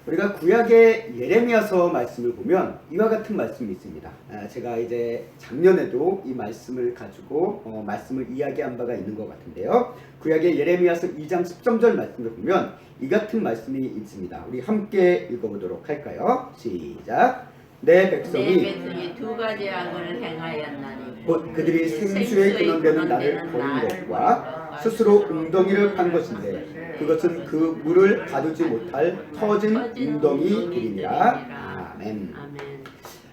우리가 구약의 예레미야서 말씀을 보면 이와 같은 말씀이 있습니다. 제가 이제 작년에도 이 말씀을 가지고 말씀을 이야기한 바가 있는 것 같은데요. 구약의 예레미야서 2장 13절 말씀을 보면 이 같은 말씀이 있습니다. 우리 함께 읽어보도록 할까요? 시작. 내 백성이 두 가지 악을 행하였나니 곧 그들이 생수에 근원되는 나를 버린 것과 스스로 웅덩이를 판 것인데 그것은 그 물을 가두지 못할 터진 웅덩이들이니라. 아멘.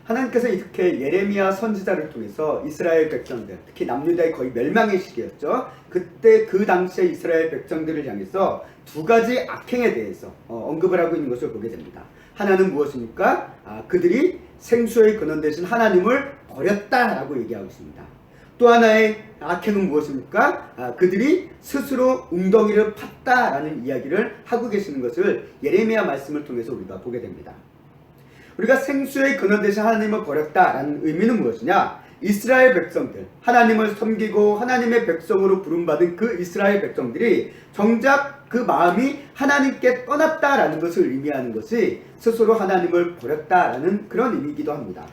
하나님께서 이렇게 예레미야 선지자를 통해서 이스라엘 백성들, 특히 남유다의 거의 멸망의 시기였죠. 그때 그 당시에 이스라엘 백성들을 향해서 두 가지 악행에 대해서 언급을 하고 있는 것을 보게 됩니다. 하나는 무엇입니까? 그들이 생수의 근원 되신 하나님을 버렸다라고 얘기하고 있습니다. 또 하나의 악행은 무엇입니까? 그들이 스스로 웅덩이를 팠다라는 이야기를 하고 계시는 것을 예레미야 말씀을 통해서 우리가 보게 됩니다. 우리가 생수의 근원 되신 하나님을 버렸다라는 의미는 무엇이냐? 이스라엘 백성들, 하나님을 섬기고 하나님의 백성으로 부름받은 그 이스라엘 백성들이 정작 그 마음이 하나님께 떠났다라는 것을 의미하는 것이 스스로 하나님을 버렸다라는 그런 의미이기도 합니다.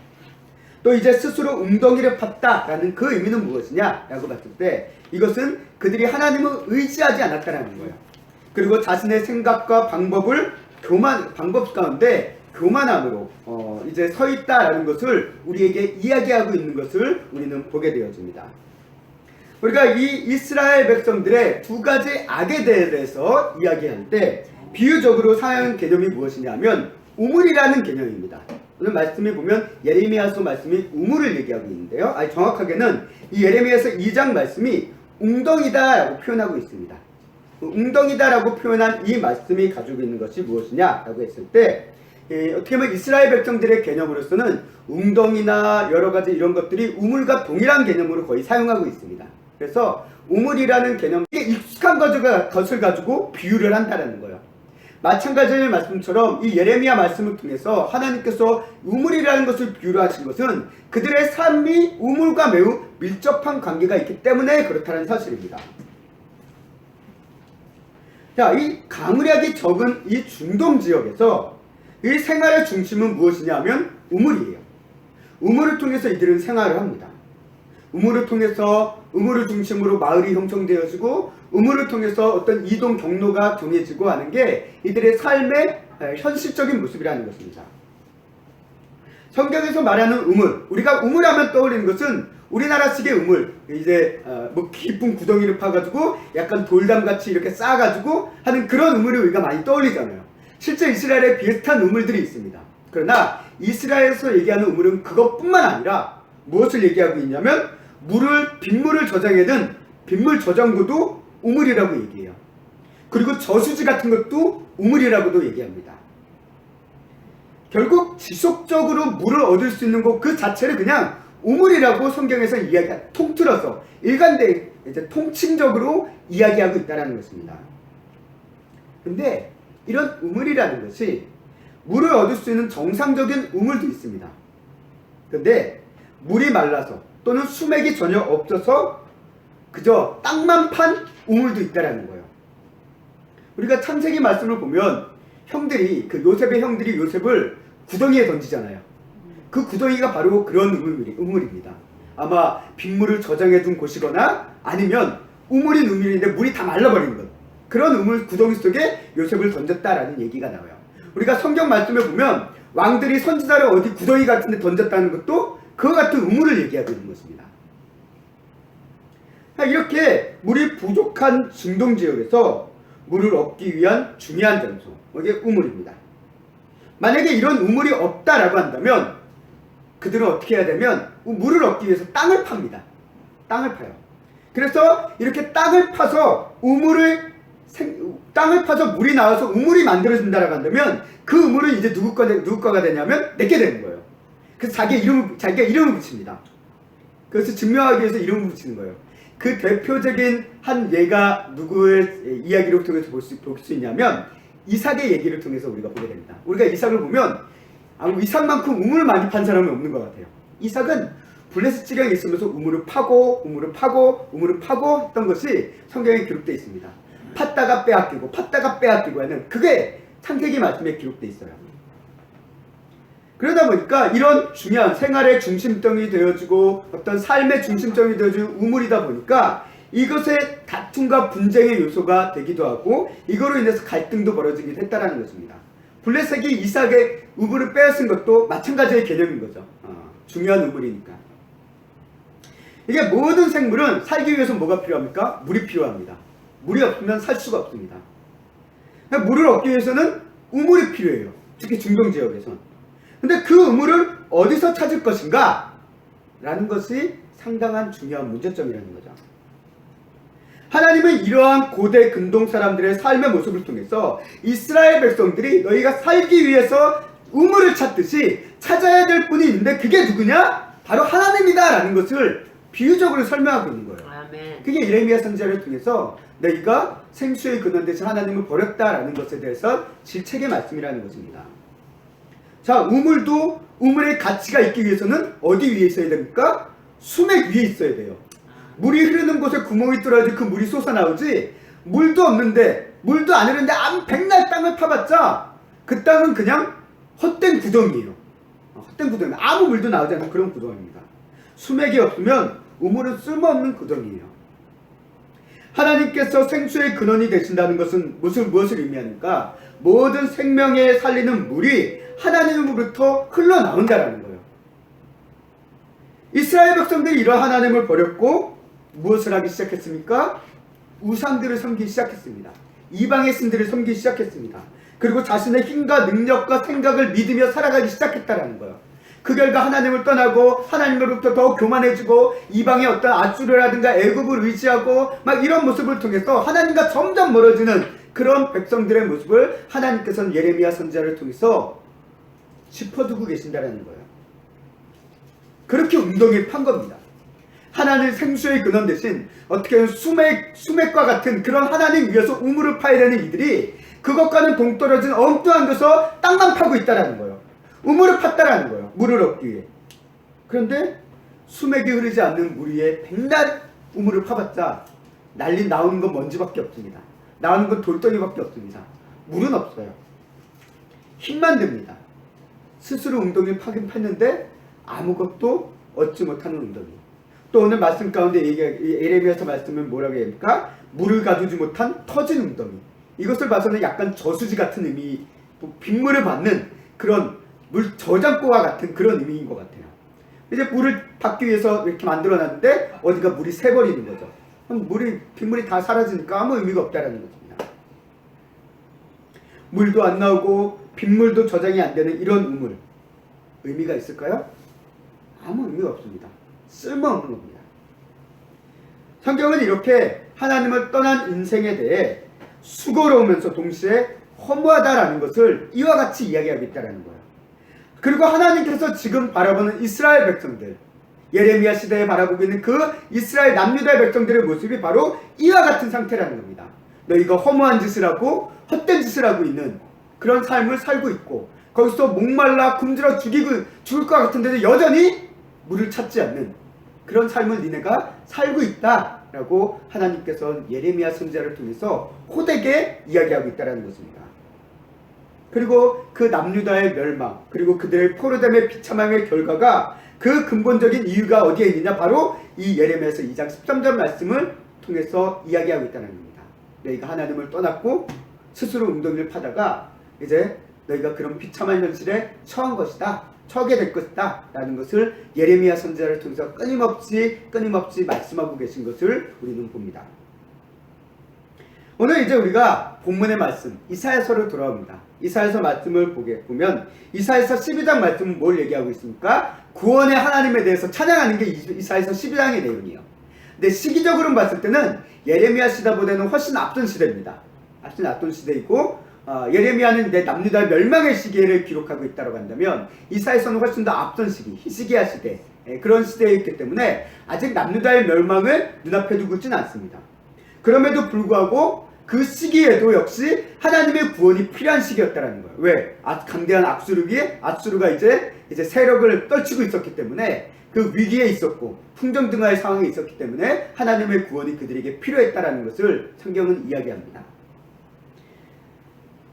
또 이제 스스로 웅덩이를 팠다라는 그 의미는 무엇이냐라고 봤을 때 이것은 그들이 하나님을 의지하지 않았다라는 거예요. 그리고 자신의 생각과 방법 가운데 교만함으로 이제 서 있다라는 것을 우리에게 이야기하고 있는 것을 우리는 보게 되어집니다. 우리가 이 이스라엘 백성들의 두 가지 악에 대해서 이야기할 때 비유적으로 사용하는 개념이 무엇이냐면 우물이라는 개념입니다. 오늘 말씀에 보면 예레미야서 말씀이 우물을 얘기하고 있는데요. 정확하게는 이 예레미야서 2장 말씀이 웅덩이다라고 표현하고 있습니다. 웅덩이다라고 표현한 이 말씀이 가지고 있는 것이 무엇이냐라고 했을 때 어떻게 보면 이스라엘 백성들의 개념으로서는 웅덩이나 여러 가지 이런 것들이 우물과 동일한 개념으로 거의 사용하고 있습니다. 그래서 우물이라는 개념, 이게 익숙한 것을 가지고 비유를 한다는 거예요. 마찬가지의 말씀처럼 이 예레미야 말씀을 통해서 하나님께서 우물이라는 것을 비유로 하신 것은 그들의 삶이 우물과 매우 밀접한 관계가 있기 때문에 그렇다는 사실입니다. 자, 이 강우량이 적은 이 중동 지역에서 이 생활의 중심은 무엇이냐면 우물이에요. 우물을 통해서 이들은 생활을 합니다. 우물을 통해서 우물을 중심으로 마을이 형성되어지고 우물을 통해서 어떤 이동 경로가 정해지고 하는 게 이들의 삶의 현실적인 모습이라는 것입니다. 성경에서 말하는 우물, 우리가 우물하면 떠올리는 것은 우리나라식의 우물, 이제 뭐 깊은 구덩이를 파가지고 약간 돌담같이 이렇게 쌓아가지고 하는 그런 우물을 우리가 많이 떠올리잖아요. 실제 이스라엘에 비슷한 우물들이 있습니다. 그러나 이스라엘에서 얘기하는 우물은 그것뿐만 아니라 무엇을 얘기하고 있냐면 빗물을 저장해둔 빗물 저장고도 우물이라고 얘기해요. 그리고 저수지 같은 것도 우물이라고도 얘기합니다. 결국 지속적으로 물을 얻을 수 있는 곳 그 자체를 그냥 우물이라고 성경에서 통틀어서 일관되게 이제 통칭적으로 이야기하고 있다는 것입니다. 근데 이런 우물이라는 것이 물을 얻을 수 있는 정상적인 우물도 있습니다. 근데 물이 말라서 또는 수맥이 전혀 없어서 그저 땅만 판 우물도 있다라는 거예요. 우리가 창세기 말씀을 보면 요셉의 형들이 요셉을 구덩이에 던지잖아요. 그 구덩이가 바로 그런 우물입니다. 아마 빗물을 저장해둔 곳이거나 아니면 우물인 우물인데 물이 다 말라버린 것. 그런 우물 구덩이 속에 요셉을 던졌다라는 얘기가 나와요. 우리가 성경 말씀에 보면 왕들이 선지자를 어디 구덩이 같은 데 던졌다는 것도 그와 같은 우물을 얘기하고 있는 것입니다. 이렇게 물이 부족한 중동 지역에서 물을 얻기 위한 중요한 장소, 이게 우물입니다. 만약에 이런 우물이 없다라고 한다면 그들은 어떻게 해야 되면 물을 얻기 위해서 땅을 팝니다. 땅을 파요. 그래서 이렇게 땅을 파서 물이 나와서 우물이 만들어진다라고 한다면 그 우물은 이제 누구 거가 되냐면 내게 되는 거예요. 그래서 자기가 이름을 붙입니다. 그것을 증명하기 위해서 이름을 붙이는 거예요. 그 대표적인 한 예가 누구의 이야기를 통해서 볼 수 있냐면 이삭의 얘기를 통해서 우리가 보게 됩니다. 우리가 이삭을 보면 이삭만큼 우물을 많이 판 사람은 없는 것 같아요. 이삭은 블레셋 지경에 있으면서 우물을 파고 했던 것이 성경에 기록되어 있습니다. 팠다가 빼앗기고 하는 그게 창세기 말씀에 기록되어 있어요. 그러다 보니까 이런 중요한 생활의 중심점이 되어지고 어떤 삶의 중심점이 되어지고 우물이다 보니까 이것의 다툼과 분쟁의 요소가 되기도 하고 이거로 인해서 갈등도 벌어지기도 했다는 것입니다. 블레셋이 이삭의 우물을 빼앗은 것도 마찬가지의 개념인 거죠. 중요한 우물이니까. 이게 모든 생물은 살기 위해서 뭐가 필요합니까? 물이 필요합니다. 물이 없으면 살 수가 없습니다. 물을 얻기 위해서는 우물이 필요해요. 특히 중동 지역에서는. 근데 그 우물을 어디서 찾을 것인가? 라는 것이 상당한 중요한 문제점이라는 거죠. 하나님은 이러한 고대 근동 사람들의 삶의 모습을 통해서 이스라엘 백성들이 너희가 살기 위해서 우물을 찾듯이 찾아야 될 분이 있는데 그게 누구냐? 바로 하나님이다 라는 것을 비유적으로 설명하고 있는 거예요. 아멘. 그게 예레미야 선지자를 통해서 너희가 생수의 근원 대신 하나님을 버렸다라는 것에 대해서 질책의 말씀이라는 것입니다. 자, 우물도 우물의 가치가 있기 위해서는 어디 위에 있어야 됩니까? 수맥 위에 있어야 돼요. 물이 흐르는 곳에 구멍이 뚫어야지 그 물이 솟아나오지, 물도 없는데 물도 안 흐르는데 백날 땅을 파봤자 그 땅은 그냥 헛된 구덩이에요. 헛된 구덩이, 아무 물도 나오지 않는 그런 구덩이입니다. 수맥이 없으면 우물은 쓸모없는 구덩이에요. 하나님께서 생수의 근원이 되신다는 것은 무엇을 의미하는가? 모든 생명에 살리는 물이 하나님으로부터 흘러나온다라는 거예요. 이스라엘 백성들이 이러한 하나님을 버렸고 무엇을 하기 시작했습니까? 우상들을 섬기기 시작했습니다. 이방의 신들을 섬기기 시작했습니다. 그리고 자신의 힘과 능력과 생각을 믿으며 살아가기 시작했다라는 거예요. 그 결과 하나님을 떠나고 하나님으로부터 더 교만해지고 이방의 어떤 아수르라든가 애굽을 의지하고 막 이런 모습을 통해서 하나님과 점점 멀어지는 그런 백성들의 모습을 하나님께서는 예레미야 선지자를 통해서 짚어두고 계신다는 거예요. 그렇게 웅덩이를 판 겁니다. 하나님 생수의 근원 대신 어떻게 보면 수맥과 같은 그런 하나님 위에서 우물을 파야 되는 이들이 그것과는 동떨어진 엉뚱한 데서 땅만 파고 있다라는 거예요. 우물을 팠다라는 거예요. 물을 얻기 위해. 그런데 수맥이 흐르지 않는 물 위에 백날 우물을 파봤자 나오는 건 먼지밖에 없습니다. 나오는 건 돌덩이밖에 없습니다. 물은 없어요. 힘만 듭니다. 스스로 웅덩이를 파긴 팠는데 아무것도 얻지 못하는 웅덩이. 또 오늘 말씀 가운데 예레미야서 말씀은 뭐라고 합니까? 물을 가두지 못한 터진 웅덩이. 이것을 봐서는 약간 저수지 같은 의미, 빗물을 받는 그런 물 저장고와 같은 그런 의미인 것 같아요. 이제 물을 받기 위해서 이렇게 만들어놨는데 어디가 물이 새버리는 거죠. 그럼 빗물이 다 사라지니까 아무 의미가 없다라는 것입니다. 물도 안 나오고 빗물도 저장이 안 되는 이런 우물, 의미가 있을까요? 아무 의미가 없습니다. 쓸모없는 겁니다. 성경은 이렇게 하나님을 떠난 인생에 대해 수고로우면서 동시에 허무하다라는 것을 이와 같이 이야기하고 있다는 거예요. 그리고 하나님께서 지금 바라보는 이스라엘 백성들, 예레미야 시대에 바라보고 있는 그 이스라엘 남유다의 백성들의 모습이 바로 이와 같은 상태라는 겁니다. 너희가 허무한 짓을 하고 헛된 짓을 하고 있는 그런 삶을 살고 있고 거기서 목말라 굶주려 죽을 것 같은데도 여전히 물을 찾지 않는 그런 삶을 니네가 살고 있다라고 하나님께서 예레미야 선지자를 통해서 호되게 이야기하고 있다는 것입니다. 그리고 그 남유다의 멸망, 그리고 그들의 포로됨의 비참함의 결과가 그 근본적인 이유가 어디에 있느냐? 바로 이 예레미야서 2장 13절 말씀을 통해서 이야기하고 있다는 겁니다. 너희가 하나님을 떠났고 스스로 웅덩이를 파다가 이제 너희가 그런 비참한 현실에 처하게 될 것이다 라는 것을 예레미야 선지자를 통해서 끊임없이 말씀하고 계신 것을 우리는 봅니다. 오늘 이제 우리가 본문의 말씀 이사야서로 돌아옵니다. 이사야서 말씀을 보면 이사야서 12장 말씀은 뭘 얘기하고 있습니까? 구원의 하나님에 대해서 찬양하는 게 이사야서 12장의 내용이에요. 근데 시기적으로 봤을 때는 예레미야 시대보다는 훨씬 앞선 시대입니다. 앞선 시대이고 예레미야는 이제 남유다의 멸망의 시기를 기록하고 있다고 한다면 이사야서는 훨씬 더 앞선 시기, 히스기야 시대 그런 시대였기 때문에 아직 남유다의 멸망을 눈앞에 두고 있지는 않습니다. 그럼에도 불구하고 그 시기에도 역시 하나님의 구원이 필요한 시기였다는 거예요. 왜? 강대한 아수르가 이제 세력을 떨치고 있었기 때문에 그 위기에 있었고 풍정등화의 상황에 있었기 때문에 하나님의 구원이 그들에게 필요했다라는 것을 성경은 이야기합니다.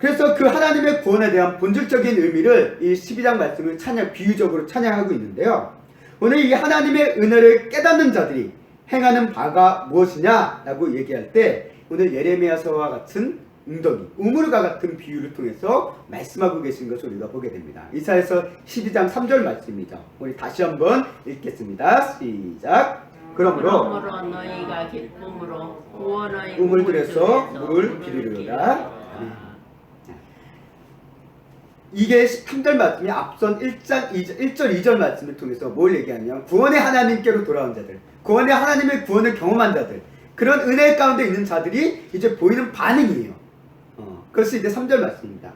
그래서 그 하나님의 구원에 대한 본질적인 의미를 이 12장 말씀을 비유적으로 찬양하고 있는데요. 오늘 이 하나님의 은혜를 깨닫는 자들이 행하는 바가 무엇이냐라고 얘기할 때 오늘 예레미야서와 같은 웅덩이, 우물과 같은 비유를 통해서 말씀하고 계신 것을 우리가 보게 됩니다. 이사야서 12장 3절 말씀이죠. 우리 다시 한번 읽겠습니다. 시작. 그러므로 너희가 기쁨으로 구원의 우물들에서 물을 비르리로다. 이게 3절 말씀이 앞선 1절 2절 말씀을 통해서 뭘 얘기하냐면 구원의 하나님께로 돌아온 자들, 구원의 하나님의 구원을 경험한 자들, 그런 은혜 가운데 있는 자들이 이제 보이는 반응이에요. 그것이 이제 3절 말씀입니다.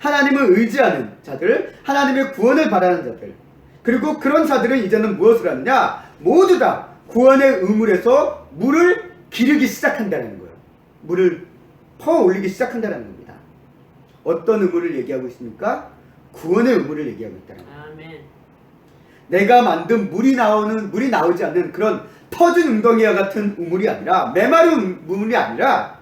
하나님을 의지하는 자들, 하나님의 구원을 바라는 자들, 그리고 그런 자들은 이제는 무엇을 하느냐? 모두 다 구원의 우물에서 물을 기르기 시작한다는 거예요. 물을 퍼 올리기 시작한다는 겁니다. 어떤 우물을 얘기하고 있습니까? 구원의 우물을 얘기하고 있다는 거예요. 아멘. 내가 만든 물이 나오지 않는 그런 터진 웅덩이와 같은 우물이 아니라, 메마른 우물이 아니라,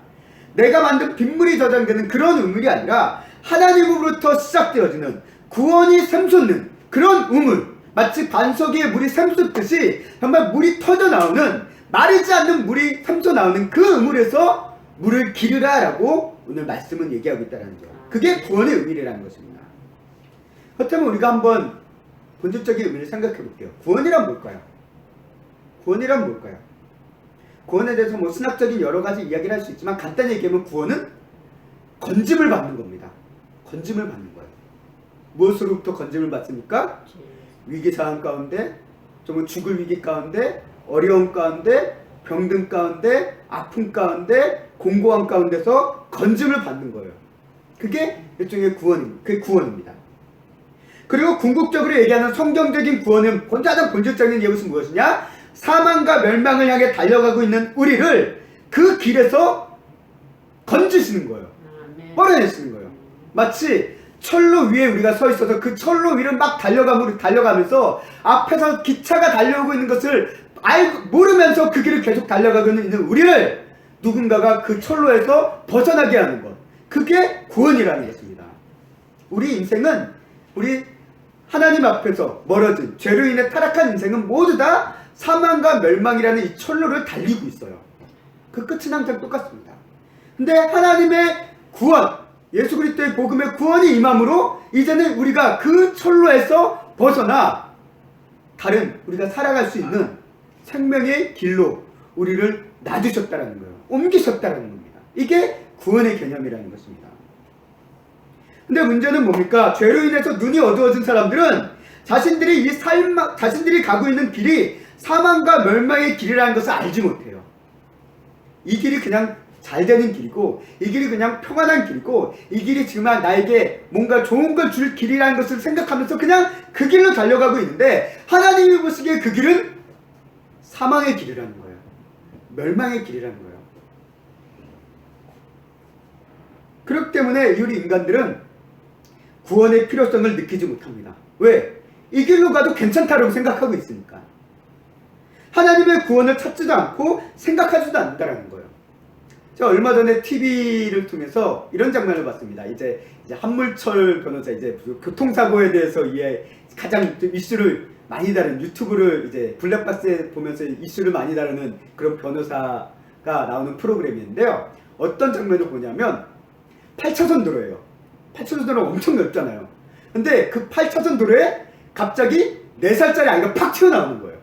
내가 만든 빗물이 저장되는 그런 우물이 아니라 하나님으로부터 시작되어지는 구원이 샘솟는 그런 우물, 마치 반석 위에 물이 샘솟듯이 정말 물이 터져 나오는, 마르지 않는 물이 샘솟 나오는 그 우물에서 물을 기르라 라고 오늘 말씀은 얘기하고 있다는 거죠. 그게 구원의 의미라는 것입니다. 그렇다면 우리가 한번 본질적인 의미를 생각해 볼게요. 구원이란 뭘까요? 구원이란 뭘까요? 구원에 대해서 뭐 신학적인 여러 가지 이야기를 할 수 있지만 간단히 얘기하면 구원은 건짐을 받는 겁니다. 건짐을 받는 거예요. 무엇으로부터 건짐을 받습니까? 위기 상황 가운데, 정말 죽을 위기 가운데, 어려움 가운데, 병든 가운데, 아픔 가운데, 공고함 가운데서 건짐을 받는 거예요. 그게 일종의 그게 구원입니다. 그리고 궁극적으로 얘기하는 성경적인 구원은 가장 본질적인 이것은 무엇이냐? 사망과 멸망을 향해 달려가고 있는 우리를 그 길에서 건지시는 거예요. 뻗어내시는 거예요. 마치 철로 위에 우리가 서 있어서 그 철로 위를 막 달려가면서 앞에서 기차가 달려오고 있는 것을 모르면서 그 길을 계속 달려가고 있는 우리를 누군가가 그 철로에서 벗어나게 하는 것, 그게 구원이라는 것입니다. 우리 인생은, 우리 하나님 앞에서 멀어진 죄로 인해 타락한 인생은 모두 다 사망과 멸망이라는 이 철로를 달리고 있어요. 그 끝은 항상 똑같습니다. 근데 하나님의 구원, 예수 그리스도의 복음의 구원이 임함으로 이제는 우리가 그 철로에서 벗어나 다른 우리가 살아갈 수 있는 생명의 길로 우리를 놔두셨다는 거예요. 옮기셨다는 겁니다. 이게 구원의 개념이라는 것입니다. 근데 문제는 뭡니까? 죄로 인해서 눈이 어두워진 사람들은 자신들이 가고 있는 길이 사망과 멸망의 길이라는 것을 알지 못해요. 이 길이 그냥 잘 되는 길이고, 이 길이 그냥 평안한 길이고, 이 길이 지금 나에게 뭔가 좋은 걸 줄 길이라는 것을 생각하면서 그냥 그 길로 달려가고 있는데, 하나님이 보시기에 그 길은 사망의 길이라는 거예요. 멸망의 길이라는 거예요. 그렇기 때문에 우리 인간들은 구원의 필요성을 느끼지 못합니다. 왜? 이 길로 가도 괜찮다고 생각하고 있으니까. 하나님의 구원을 찾지도 않고 생각하지도 않는다는 거예요. 제가 얼마 전에 TV를 통해서 이런 장면을 봤습니다. 이제 한물철 변호사, 이제 교통사고에 대해서 가장 이슈를 많이 다룬, 유튜브를 이제 블랙박스에 보면서 이슈를 많이 다루는 그런 변호사가 나오는 프로그램인데요. 어떤 장면을 보냐면 8차선 도로예요. 8차선 도로가 엄청 넓잖아요. 근데 그 8차선 도로에 갑자기 4살짜리 아이가 팍 튀어나오는 거예요.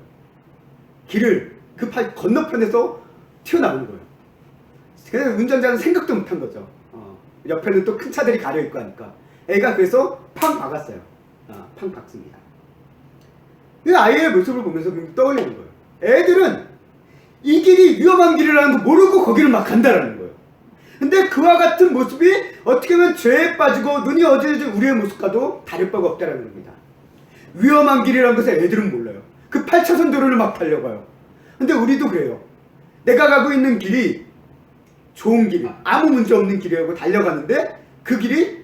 길을 그 건너편에서 튀어나오는 거예요. 그래서 운전자는 생각도 못한 거죠. 옆에는 또 큰 차들이 가려있고 하니까 애가 그래서 팡 박았어요. 팡 박습니다. 그 아이의 모습을 보면서 떠올리는 거예요. 애들은 이 길이 위험한 길이라는 거 모르고 거기를 막 간다라는 거예요. 근데 그와 같은 모습이 어떻게 보면 죄에 빠지고 눈이 어두워진 우리의 모습과도 다를 바가 없다는 겁니다. 위험한 길이라는 것을 애들은 몰라요. 그 8차선 도로를 막 달려가요. 근데 우리도 그래요. 내가 가고 있는 길이 좋은 길, 아무 문제 없는 길이라고 달려가는데 그 길이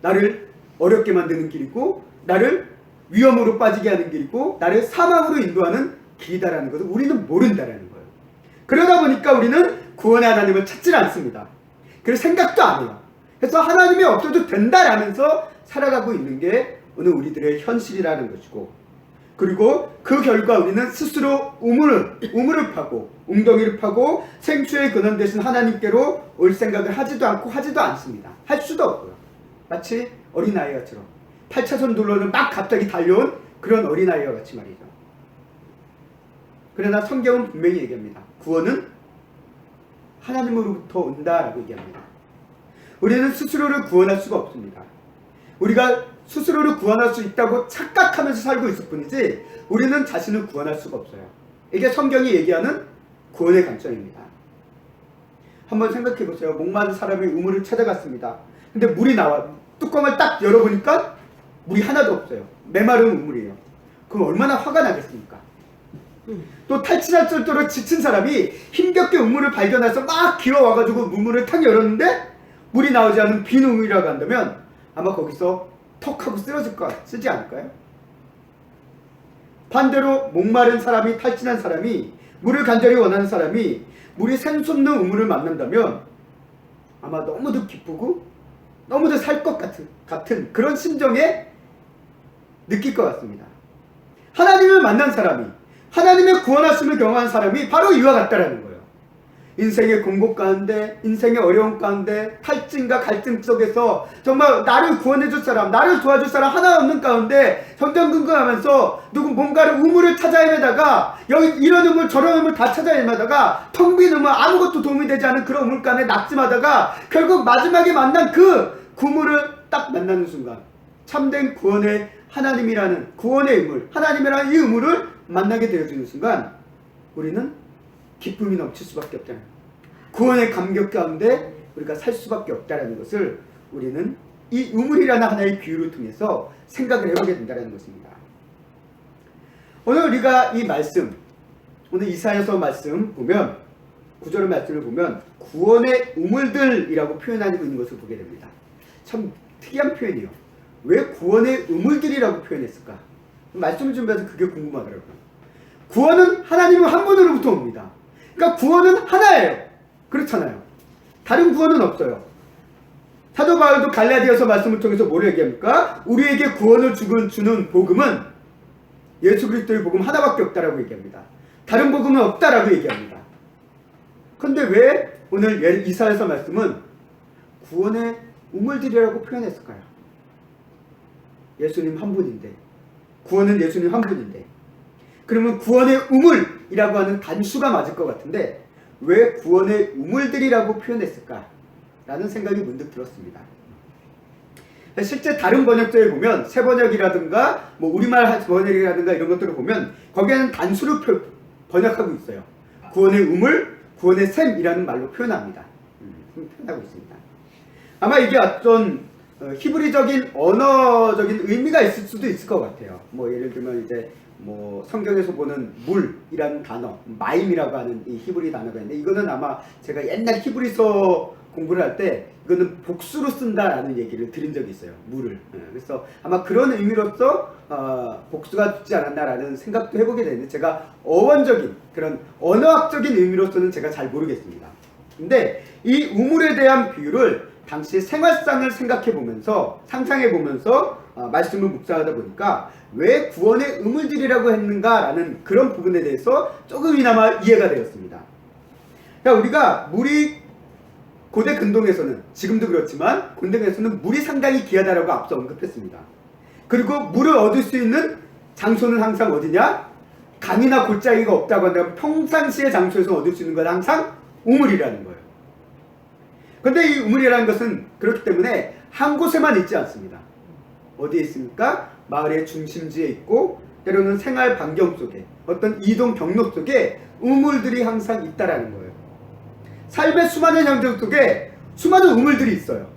나를 어렵게 만드는 길이고, 나를 위험으로 빠지게 하는 길이고, 나를 사망으로 인도하는 길이다라는 것을 우리는 모른다라는 거예요. 그러다 보니까 우리는 구원의 하나님을 찾지 않습니다. 그래서 생각도 안 해요. 그래서 하나님이 없어도 된다라면서 살아가고 있는 게 오늘 우리들의 현실이라는 것이고, 그리고 그 결과 우리는 스스로 우물을 파고 웅덩이를 파고 생수의 근원 되신 하나님께로 올 생각을 하지도 않고 하지도 않습니다. 할 수도 없고요. 마치 어린아이처럼 8차선 도로를 막 갑자기 달려온 그런 어린아이와 같이 말이죠. 그러나 성경은 분명히 얘기합니다. 구원은 하나님으로부터 온다라고 얘기합니다. 우리는 스스로를 구원할 수가 없습니다. 우리가 스스로를 구원할 수 있다고 착각하면서 살고 있을 뿐이지 우리는 자신을 구원할 수가 없어요. 이게 성경이 얘기하는 구원의 관점입니다. 한번 생각해 보세요. 목마른 사람이 우물을 찾아갔습니다. 근데 물이 나와. 뚜껑을 딱 열어보니까 물이 하나도 없어요. 메마른 우물이에요. 그럼 얼마나 화가 나겠습니까? 또 탈진할 정도로 지친 사람이 힘겹게 우물을 발견해서 막 기어와가지고 우물을 탁 열었는데 물이 나오지 않은 빈 우물이라고 한다면 아마 거기서 턱 하고 쓰지 않을까요? 반대로 목마른 사람이, 탈진한 사람이, 물을 간절히 원하는 사람이 물이 샘솟는 우물을 만난다면 아마 너무도 기쁘고 너무도 살 것 같은 그런 심정에 느낄 것 같습니다. 하나님을 만난 사람이, 하나님의 구원하심을 경험한 사람이 바로 이와 같다라는 거예요. 인생의 공고 가운데, 인생의 어려움 가운데, 탈진과 갈등 속에서 정말 나를 구원해줄 사람, 나를 도와줄 사람 하나 없는 가운데 정전긍긍하면서 뭔가를 우물을 찾아 헤매다가 여기 이런 우물 저런 우물 다 찾아 헤매다가 텅 빈 우물, 아무것도 도움이 되지 않은 그런 우물간에 낙심하다가 결국 마지막에 만난 그 우물을 딱 만나는 순간 참된 구원의 하나님이라는 구원의 우물, 하나님이라는 이 우물을 만나게 되어지는 순간 우리는 기쁨이 넘칠 수밖에 없다는 거예요. 구원의 감격 가운데 우리가 살 수밖에 없다는 것을 우리는 이 우물이라는 하나의 비유를 통해서 생각을 해보게 된다는 것입니다. 오늘 우리가 이 말씀, 오늘 이사야서 말씀 보면, 구절의 말씀을 보면 구원의 우물들이라고 표현하고 있는 것을 보게 됩니다. 참 특이한 표현이에요. 왜 구원의 우물들이라고 표현했을까? 말씀을 준비해서 그게 궁금하더라고요. 구원은 하나님 한 분으로부터 옵니다. 그러니까 구원은 하나예요. 그렇잖아요. 다른 구원은 없어요. 사도 바울도 갈라디아서 말씀을 통해서 뭘 얘기합니까? 우리에게 구원을 주는 복음은 예수 그리스도의 복음 하나밖에 없다라고 얘기합니다. 다른 복음은 없다라고 얘기합니다. 그런데 왜 오늘 이사야서 말씀은 구원의 우물들이라고 표현했을까요? 예수님 한 분인데, 구원은 예수님 한 분인데, 그러면 구원의 우물이라고 하는 단수가 맞을 것 같은데 왜 구원의 우물들이라고 표현했을까? 라는 생각이 문득 들었습니다. 실제 다른 번역서에 보면 새 번역이라든가 우리말 번역이라든가 이런 것들을 보면 거기에는 단수를 번역하고 있어요. 구원의 우물, 구원의 샘이라는 말로 표현합니다. 표현하고 있습니다. 아마 이게 어떤 히브리적인 언어적인 의미가 있을 수도 있을 것 같아요. 예를 들면 이제 성경에서 보는 물이라는 단어, 마임이라고 하는 이 히브리 단어가 있는데 이거는 아마 제가 옛날 히브리서 공부를 할 때 이거는 복수로 쓴다라는 얘기를 들은 적이 있어요. 물을. 그래서 아마 그런 의미로서 복수가 붙지 않았나라는 생각도 해보게 되는데 제가 어원적인 그런 언어학적인 의미로서는 제가 잘 모르겠습니다. 근데 이 우물에 대한 비유를 당시 생활상을 상상해보면서 말씀을 묵상하다 보니까 왜 구원의 우물들이라고 했는가라는 그런 부분에 대해서 조금이나마 이해가 되었습니다. 그러니까 우리가 물이 고대 근동에서는, 지금도 그렇지만 근동에서는 물이 상당히 귀하다라고 앞서 언급했습니다. 그리고 물을 얻을 수 있는 장소는 항상 어디냐? 강이나 골짜기가 없다고 한다면 평상시의 장소에서 얻을 수 있는 건 항상 우물이라는 거예요. 그런데 이 우물이라는 것은 그렇기 때문에 한 곳에만 있지 않습니다. 어디에 있습니까? 마을의 중심지에 있고 때로는 생활 반경 속에 어떤 이동 경로 속에 우물들이 항상 있다라는 거예요. 삶의 수많은 현장 속에 수많은 우물들이 있어요.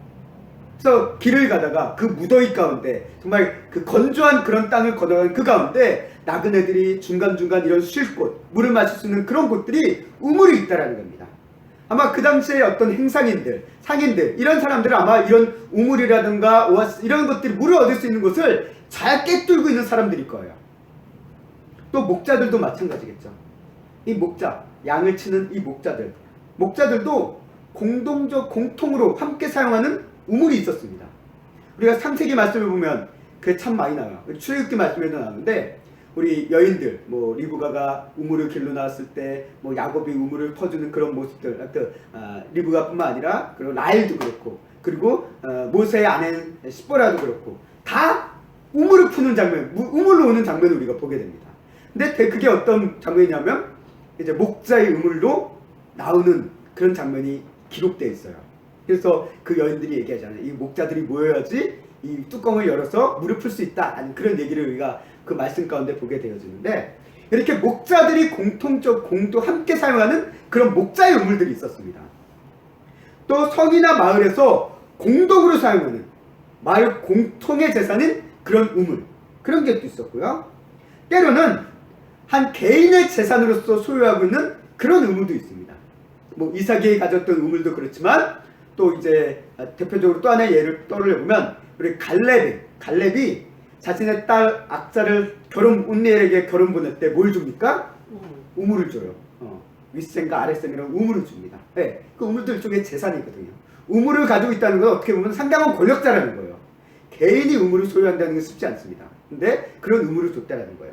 그래서 길을 가다가 그 무더위 가운데 정말 그 건조한 그런 땅을 걷어가는 그 가운데 나그네들이 중간중간 이런 쉴 곳, 물을 마실 수 있는 그런 곳들이 우물이 있다라는 겁니다. 아마 그 당시에 어떤 행상인들, 상인들 이런 사람들은 아마 이런 우물이라든가 오아시스 이런 것들이 물을 얻을 수 있는 곳을 잘 꿰뚫고 있는 사람들일 거예요. 또 목자들도 마찬가지겠죠. 이 목자, 양을 치는 이 목자들도 공통으로 함께 사용하는 우물이 있었습니다. 우리가 창세기 말씀을 보면 그게 참 많이 나와요. 출애굽기 말씀에도 나오는데 우리 여인들, 뭐 리브가가 우물을 길러 나왔을 때, 뭐 야곱이 우물을 퍼주는 그런 모습들, 리브가뿐만 아니라 그리고 라헬도 그렇고, 그리고 모세의 아내 시보라도 그렇고, 다 우물을 푸는 장면, 우물로 오는 장면을 우리가 보게 됩니다. 근데 그게 어떤 장면이냐면 이제 목자의 우물로 나오는 그런 장면이 기록되어 있어요. 그래서 그 여인들이 얘기하잖아요. 이 목자들이 모여야지 이 뚜껑을 열어서 물을 풀 수 있다. 아니 그런 얘기를 우리가 그 말씀 가운데 보게 되어지는데, 이렇게 목자들이 공도 함께 사용하는 그런 목자의 우물들이 있었습니다. 또 성이나 마을에서 공동으로 사용하는 마을 공통의 재산인 그런 우물, 그런 게 또 있었고요. 때로는 한 개인의 재산으로서 소유하고 있는 그런 우물도 있습니다. 뭐 이삭이 가졌던 우물도 그렇지만, 또 이제 대표적으로 또 하나의 예를 떠올려보면 우리 갈렙이 자신의 딸 악사를 온니엘에게 결혼 보낼 때 뭘 줍니까? 우물을 줘요. 윗생과 아랫생이라는 우물을 줍니다. 네, 그 우물들 쪽에 재산이거든요. 우물을 가지고 있다는 건 어떻게 보면 상당한 권력자라는 거예요. 개인이 우물을 소유한다는 건 쉽지 않습니다. 근데 그런 우물을 줬다는 거예요.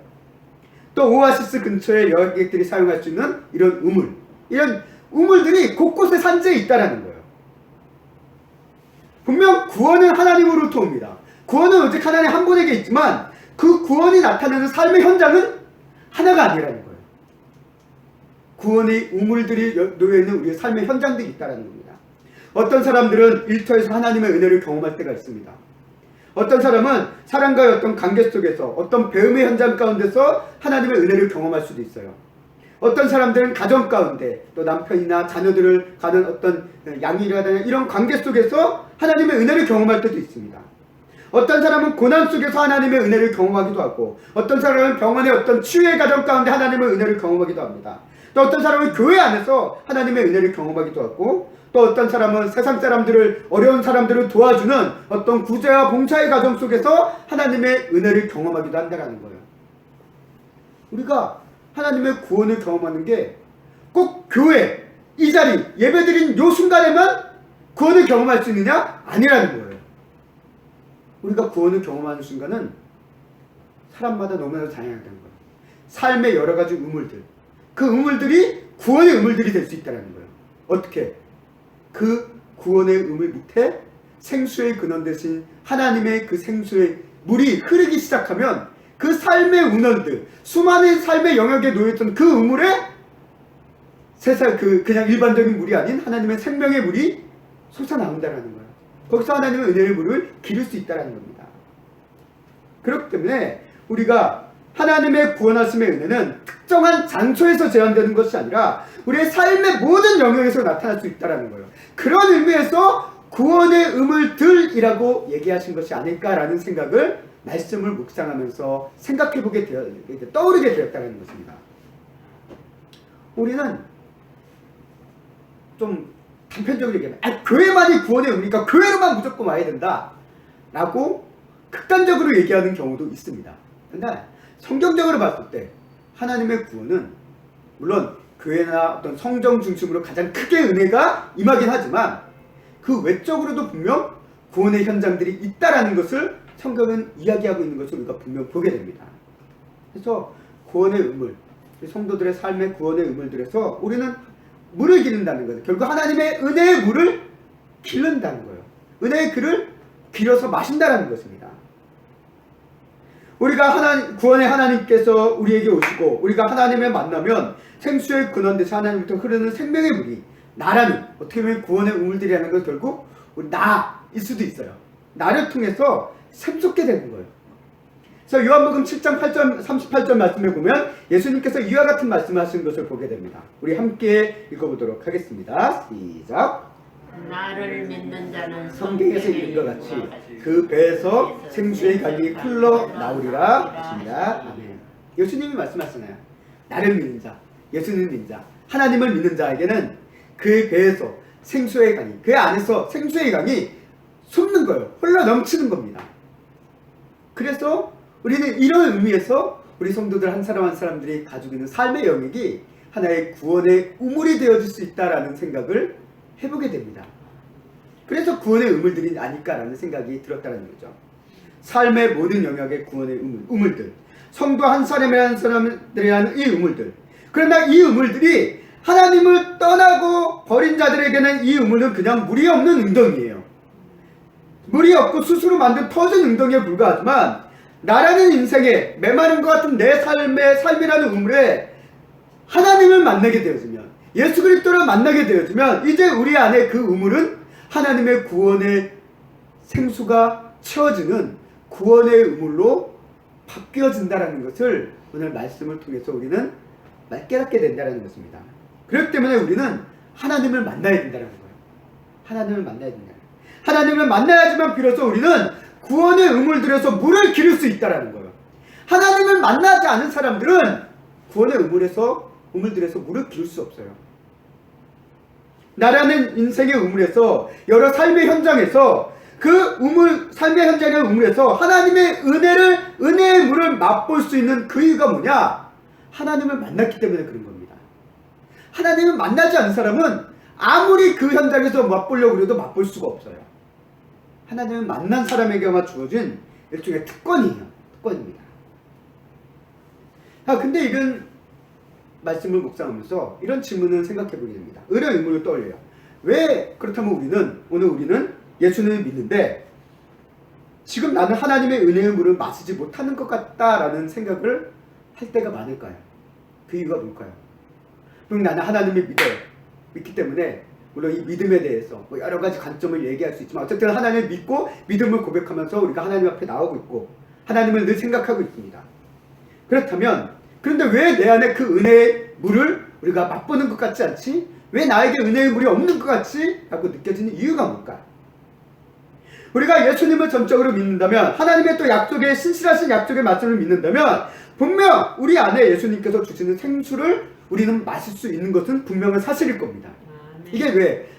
또 오아시스 근처에 여객들이 사용할 수 있는 이런 이런 우물들이 곳곳에 산재에 있다는 거예요. 분명 구원은 하나님으로부터 옵니다. 구원은 오직 하나님 한 분에게 있지만 그 구원이 나타나는 삶의 현장은 하나가 아니라는 거예요. 구원의 우물들이 놓여있는 우리의 삶의 현장들이 있다는 겁니다. 어떤 사람들은 일터에서 하나님의 은혜를 경험할 때가 있습니다. 어떤 사람은 사람과의 어떤 관계 속에서 어떤 배움의 현장 가운데서 하나님의 은혜를 경험할 수도 있어요. 어떤 사람들은 가정 가운데, 또 남편이나 자녀들을 가는 어떤 양육이라든가 이런 관계 속에서 하나님의 은혜를 경험할 때도 있습니다. 어떤 사람은 고난 속에서 하나님의 은혜를 경험하기도 하고, 어떤 사람은 병원의 어떤 치유의 과정 가운데 하나님의 은혜를 경험하기도 합니다. 또 어떤 사람은 교회 안에서 하나님의 은혜를 경험하기도 하고, 또 어떤 사람은 세상 사람들을, 어려운 사람들을 도와주는 어떤 구제와 봉사의 과정 속에서 하나님의 은혜를 경험하기도 한다는 거예요. 우리가 하나님의 구원을 경험하는 게 꼭 교회, 이 자리, 예배드린 요 순간에만 구원을 경험할 수 있느냐? 아니라는 거예요. 우리가 구원을 경험하는 순간은 사람마다 너무나도 다양하다는 거예요. 삶의 여러 가지 우물들, 그 우물들이 구원의 우물들이 될 수 있다는 거예요. 어떻게? 그 구원의 우물 밑에 생수의 근원 대신 하나님의 그 생수의 물이 흐르기 시작하면 그 삶의 운원들, 수많은 삶의 영역에 놓여있던 그 우물에 세상 그냥 일반적인 물이 아닌 하나님의 생명의 물이 솟아나온다는 거예요. 거기서 하나님의 은혜의 물을 기를 수 있다는 겁니다. 그렇기 때문에 우리가 하나님의 구원하심의 은혜는 특정한 장소에서 제한되는 것이 아니라 우리의 삶의 모든 영역에서 나타날 수 있다는 거예요. 그런 의미에서 구원의 우물들이라고 얘기하신 것이 아닐까라는 생각을 말씀을 묵상하면서 생각해보게 떠오르게 되었다는 것입니다. 우리는 좀 단편적으로 얘기하면 교회만이 구원의 우물이니까 교회로만 무조건 와야 된다 라고 극단적으로 얘기하는 경우도 있습니다. 그런데 성경적으로 봤을 때 하나님의 구원은 물론 교회나 어떤 성정 중심으로 가장 크게 은혜가 임하긴 하지만 그 외적으로도 분명 구원의 현장들이 있다라는 것을 성경은 이야기하고 있는 것을 우리가 분명 보게 됩니다. 그래서 구원의 우물, 성도들의 삶의 구원의 우물들에서 우리는 물을 기른다는 거예요. 결국 하나님의 은혜의 물을 기른다는 거예요. 은혜의 글을 길어서 마신다는 것입니다. 우리가 구원의 하나님께서 우리에게 오시고 우리가 하나님을 만나면 생수의 근원 대신 하나님부터 흐르는 생명의 물이 나라는 어떻게 보면 구원의 우물들이라는 건 결국 우리 나일 수도 있어요. 나를 통해서 샘솟게 되는 거예요. 그래서 요한복음 7장 38절 말씀에 보면 예수님께서 이와 같은 말씀을 하신 것을 보게 됩니다. 우리 함께 읽어보도록 하겠습니다. 시작. 나를 믿는 자는 성경에서 읽은 것 같이 그 배에서 생수의 강이 흘러나오리라 하십니다. 아멘. 예수님이 말씀하시나요? 나를 믿는 자, 예수님을 믿는 자, 하나님을 믿는 자에게는 그 배에서 생수의 강이, 그 안에서 생수의 강이 솟는 거예요. 흘러 넘치는 겁니다. 그래서 우리는 이런 의미에서 우리 성도들 한 사람 한 사람들이 가지고 있는 삶의 영역이 하나의 구원의 우물이 되어질 수 있다라는 생각을 해보게 됩니다. 그래서 구원의 우물들이 아닐까라는 생각이 들었다는 거죠. 삶의 모든 영역의 구원의 우물들, 성도 한 사람에 한 사람들에 대한 이 우물들. 그러나 이 우물들이 하나님을 떠나고 버린 자들에게는 이 우물은 그냥 물이 없는 웅덩이에요. 물이 없고 스스로 만든 터진 웅덩이에 불과하지만, 나라는 인생에 메마른 것 같은 내 삶이라는 우물에 하나님을 만나게 되어지면, 예수 그리스도를 만나게 되어지면, 이제 우리 안에 그 우물은 하나님의 구원의 생수가 채워지는 구원의 우물로 바뀌어진다는 것을 오늘 말씀을 통해서 우리는 깨닫게 된다는 것입니다. 그렇기 때문에 우리는 하나님을 만나야 된다는 거예요. 하나님을 만나야 된다. 하나님을 만나야지만 비로소 우리는 구원의 우물들에서 물을 기를 수 있다는 거예요. 하나님을 만나지 않은 사람들은 구원의 우물들에서 물을 기를 수 없어요. 나라는 인생의 우물에서, 여러 삶의 현장에서, 그 삶의 현장의 우물에서 하나님의 은혜의 물을 맛볼 수 있는 그 이유가 뭐냐? 하나님을 만났기 때문에 그런 겁니다. 하나님을 만나지 않은 사람은 아무리 그 현장에서 맛보려고 해도 맛볼 수가 없어요. 하나님을 만난 사람에게만 주어진 일종의 특권이에요. 특권입니다. 근데 이런 말씀을 묵상하면서 이런 질문을 생각해 보게 됩니다. 의뢰 의문을 떠올려요. 왜 그렇다면 오늘 우리는 예수님을 믿는데 지금 나는 하나님의 은혜의 물을 마시지 못하는 것 같다라는 생각을 할 때가 많을까요? 그 이유가 뭘까요? 그럼 나는 하나님을 믿기 때문에, 물론 이 믿음에 대해서 여러 가지 관점을 얘기할 수 있지만, 어쨌든 하나님을 믿고 믿음을 고백하면서 우리가 하나님 앞에 나오고 있고 하나님을 늘 생각하고 있습니다. 그런데 왜 내 안에 그 은혜의 물을 우리가 맛보는 것 같지 않지? 왜 나에게 은혜의 물이 없는 것 같지? 라고 느껴지는 이유가 뭘까? 우리가 예수님을 전적으로 믿는다면, 하나님의 또 약속의 신실하신 약속의 말씀을 믿는다면, 분명 우리 안에 예수님께서 주시는 생수를 우리는 마실 수 있는 것은 분명한 사실일 겁니다. 이게 왜?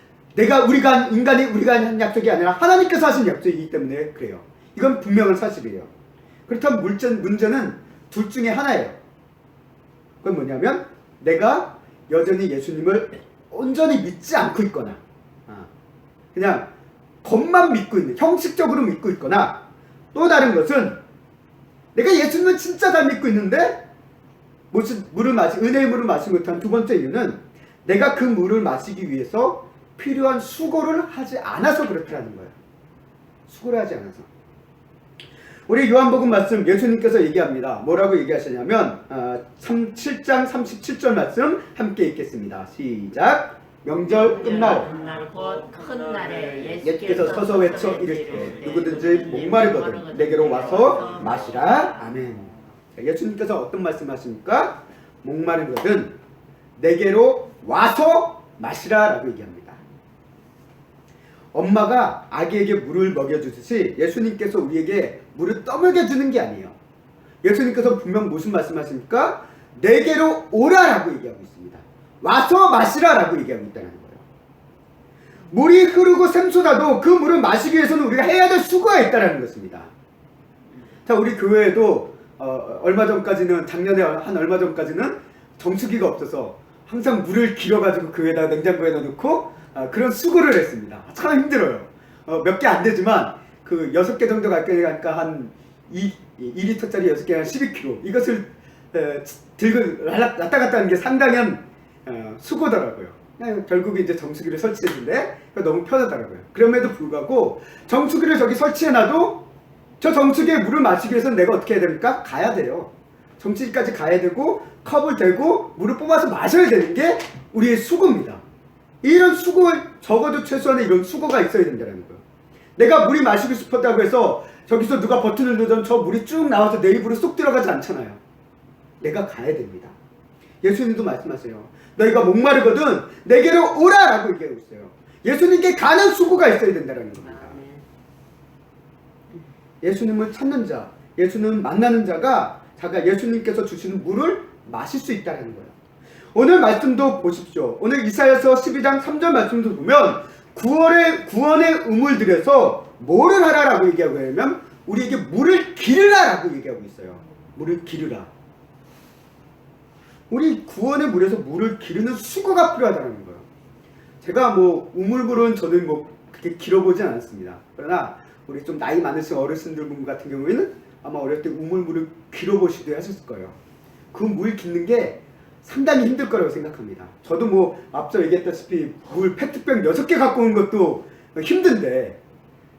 우리가 한 약속이 아니라 하나님께서 하신 약속이기 때문에 그래요. 이건 분명한 사실이에요. 그렇다면 문제는 둘 중에 하나예요. 그건 뭐냐면, 내가 여전히 예수님을 온전히 믿지 않고 있거나, 그냥 겉만 믿고 있는, 형식적으로 믿고 있거나, 또 다른 것은 내가 예수님을 진짜 잘 믿고 있는데 은혜의 물을 마시지 못한 두 번째 이유는 내가 그 물을 마시기 위해서 필요한 수고를 하지 않아서 그렇다는 거예요. 수고를 하지 않아서. 우리 요한복음 말씀 예수님께서 얘기합니다. 뭐라고 얘기하시냐면 7장 37절 말씀 함께 읽겠습니다. 시작. 명절 끝날 큰 날에 예수께서 서서 외쳐 이르시되 누구든지 목마르거든 내게로 와서 마시라. 아멘. 예수님께서 어떤 말씀하십니까? 목마르거든 내게로 와서 마시라 라고 얘기합니다. 엄마가 아기에게 물을 먹여주듯이 예수님께서 우리에게 물을 떠먹여 주는 게 아니에요. 예수님께서 분명 무슨 말씀하십니까? 내게로 오라라고 얘기하고 있습니다. 와서 마시라라고 얘기하고 있다는 거예요. 물이 흐르고 샘솟아도 그 물을 마시기 위해서는 우리가 해야 될 수고가 있다는 것입니다. 자, 우리 교회에도 작년에 얼마 전까지는 정수기가 없어서 항상 물을 길어가지고 교회에다 냉장고에 넣어놓고 그런 수고를 했습니다. 참 힘들어요. 몇 개 안 되지만 그 6개 정도 가니까 한 2리터짜리 6개 한 12kg 이것을 들고 왔다 갔다 하는 게 상당한 수고더라고요. 결국에 이제 정수기를 설치했는데 너무 편하더라고요. 그럼에도 불구하고 정수기를 저기 설치해놔도 저 정수기에 물을 마시기 위해서는 내가 어떻게 해야 됩니까? 가야 돼요. 정수기까지 가야 되고 컵을 대고 물을 뽑아서 마셔야 되는 게 우리의 수고입니다. 이런 적어도 최소한의 이런 수고가 있어야 된다는 거예요. 내가 물이 마시고 싶었다고 해서 저기서 누가 버튼을 누르면 저 물이 쭉 나와서 내 입으로 쏙 들어가지 않잖아요. 내가 가야 됩니다. 예수님도 말씀하세요. 너희가 목마르거든 내게로 오라라고 얘기하고 있어요. 예수님께 가는 수고가 있어야 된다는 겁니다. 예수님을 찾는 자, 예수님을 만나는 자가 예수님께서 주시는 물을 마실 수 있다는 거예요. 오늘 말씀도 보십시오. 오늘 이사야서 12장 3절 말씀도 보면 구원의 우물들에서 뭐를 하라라고 얘기하고 있냐면 우리에게 물을 기르라라고 얘기하고 있어요. 물을 기르라. 우리 구원의 물에서 물을 기르는 수고가 필요하다는 거예요. 제가 우물물은 저는 그렇게 길어보진 않습니다. 그러나 우리 좀 나이 많으신 어르신들 분 같은 경우에는 아마 어릴 때 우물물을 길어보시기도 하셨을 거예요. 그 물 깃는 게 상당히 힘들 거라고 생각합니다. 저도 뭐 앞서 얘기했다시피 물 페트병 6개 갖고 오는 것도 힘든데